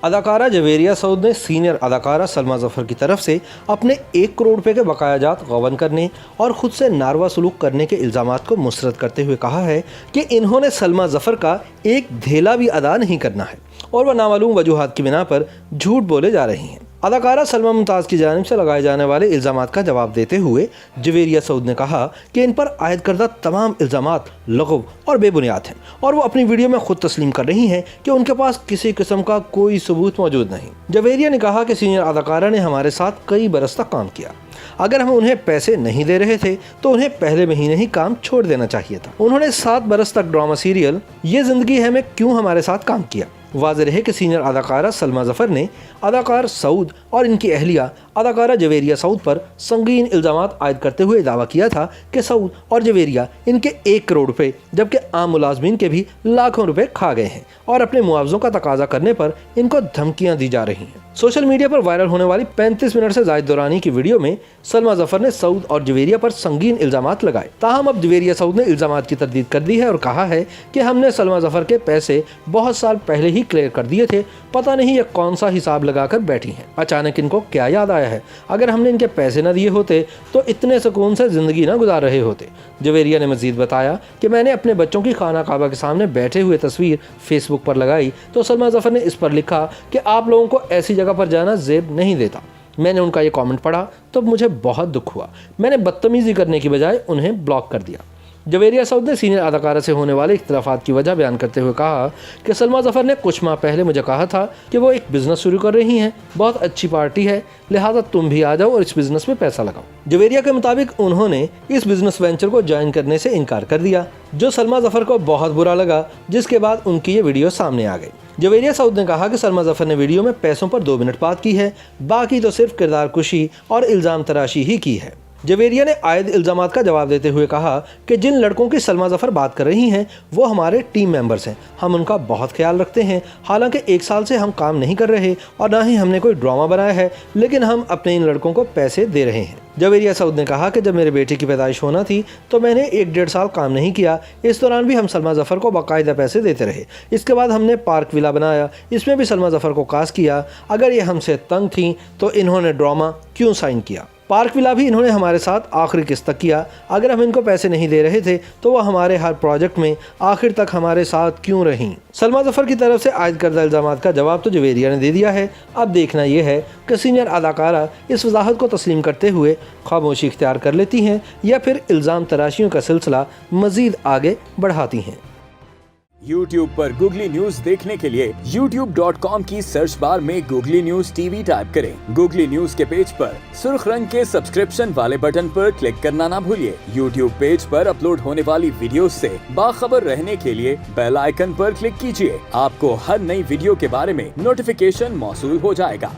अदाकारा जवेरिया सऊद ने सीनियर अदाकारा सलमा जफर की तरफ से अपने 1 करोड़ रुपए के बकायाजात गबन करने और खुद से नारवा सलूक करने के इल्ज़ामात को मुस्तरद करते हुए कहा है कि इन्होंने सलमा जफर का एक धेला भी अदा नहीं करना है और वह नामालूम वजूहात की बिना पर झूठ बोले जा रही हैं। अदाकारा सलमा मुमताज़ की जानिब से लगाए जाने वाले इल्ज़ामात का जवाब देते हुए जवेरिया सऊद ने कहा कि इन पर आयद करदा तमाम इल्ज़ामात लग़व और बेबुनियाद हैं और वो अपनी वीडियो में खुद तस्लीम कर रही हैं कि उनके पास किसी किस्म का कोई सबूत मौजूद नहीं। जवेरिया ने कहा कि सीनियर अदाकारा ने हमारे साथ कई बरस तक काम किया। अगर हम उन्हें पैसे नहीं दे रहे थे तो उन्हें पहले महीने ही काम छोड़ देना चाहिए था। उन्होंने 7 बरस तक ड्रामा सीरियल ये ज़िंदगी है में क्यों हमारे साथ काम किया। वाज़ेह है कि सीनियर अदाकारा सलमा जफर ने अदाकार सऊद और इनकी अहलिया अदाकारा जवेरिया सऊद पर संगीन इल्ज़ामात आयद करते हुए दावा किया था कि सऊद और जवेरिया इनके 1 करोड़ रुपए जबकि आम मुलाजमीन के भी लाखों रुपए खा गए हैं और अपने मुआवजों का तकाजा करने पर इनको धमकियां दी जा रही हैं। सोशल मीडिया पर वायरल होने वाली 35 मिनट से ज़ायद दौरानी की वीडियो में सलमा जफर ने सऊद और जवेरिया पर संगीन इल्ज़ामात लगाए। ताहम अब जवेरिया सऊद ने इल्ज़ामात की तरदीद कर दी है और कहा है कि हमने सलमा जफर के पैसे बहुत साल पहले ही क्लियर कर दिए थे, पता नहीं ये कौन सा हिसाब लगाकर बैठी हैं। अचानक इनको क्या याद आया है, अगर हमने इनके पैसे न दिए होते तो इतने सुकून से ज़िंदगी ना गुजार रहे होते। जवेरिया ने मज़ीद बताया कि मैंने अपने बच्चों की खाना काबा के सामने बैठे हुए तस्वीर फेसबुक पर लगाई तो सलमा जफर ने इस पर लिखा कि आप लोगों को ऐसी जगह पर जाना ज़ेब नहीं देता। मैंने उनका ये कमेंट पढ़ा तो मुझे बहुत दुख हुआ। मैंने बदतमीज़ी करने की बजाय उन्हें ब्लॉक कर दिया। जवेरिया सऊद ने सीनियर अदाकारा से होने वाले इख्तिलाफात की वजह बयान करते हुए कहा कि सलमा जफर ने कुछ माह पहले मुझे कहा था कि वो एक बिज़नेस शुरू कर रही हैं, बहुत अच्छी पार्टी है, लिहाजा तुम भी आ जाओ और इस बिज़नेस में पैसा लगाओ। जवेरिया के मुताबिक उन्होंने इस बिज़नेस वेंचर को ज्वाइन करने से इनकार कर दिया, जो सलमा जफर को बहुत बुरा लगा, जिसके बाद उनकी ये वीडियो सामने आ गई। जवेरिया सऊद ने कहा कि सलमा जफर ने वीडियो में पैसों पर 2 मिनट बात की है, बाकी तो सिर्फ किरदार कुशी और इल्ज़ाम तराशी ही की है। जवेरिया ने आयद इल्ज़ामात का जवाब देते हुए कहा कि जिन लड़कों की सलमा जफर बात कर रही हैं वो हमारे टीम मेंबर्स हैं, हम उनका बहुत ख्याल रखते हैं। हालांकि 1 साल से हम काम नहीं कर रहे और ना ही हमने कोई ड्रामा बनाया है, लेकिन हम अपने इन लड़कों को पैसे दे रहे हैं। जवेरिया सऊद ने कहा कि जब मेरे बेटे की पैदाइश होना थी तो मैंने 1-1.5 साल काम नहीं किया, इस दौरान भी हम सलमा जफर को बाकायदा पैसे देते रहे। इसके बाद हमने पार्क विला बनाया, इसमें भी सलमा जफर को कास्ट किया। अगर ये हमसे तंग थी तो इन्होंने ड्रामा क्यों साइन किया। पार्क विला भी इन्होंने हमारे साथ आखिरी किस्त तक किया। अगर हम इनको पैसे नहीं दे रहे थे तो वह हमारे हर प्रोजेक्ट में आखिर तक हमारे साथ क्यों रहीं। सलमा जफर की तरफ से आयद करदा इल्ज़ामात का जवाब तो जवेरिया ने दे दिया है। अब देखना यह है कि सीनियर अदाकारा इस वजाहत को तस्लीम करते हुए खामोशी इख्तियार कर लेती हैं या फिर इल्ज़ाम तराशियों का सिलसिला मज़ीद आगे बढ़ाती हैं। YouTube पर गूगली न्यूज देखने के लिए youtube.com की सर्च बार में गूगली न्यूज टीवी टाइप करें। गूगली न्यूज के पेज पर सुर्ख रंग के सब्सक्रिप्शन वाले बटन पर क्लिक करना ना भूलिए। YouTube पेज पर अपलोड होने वाली वीडियोस से बाखबर रहने के लिए बेल आइकन पर क्लिक कीजिए। आपको हर नई वीडियो के बारे में नोटिफिकेशन मौसूल हो जाएगा।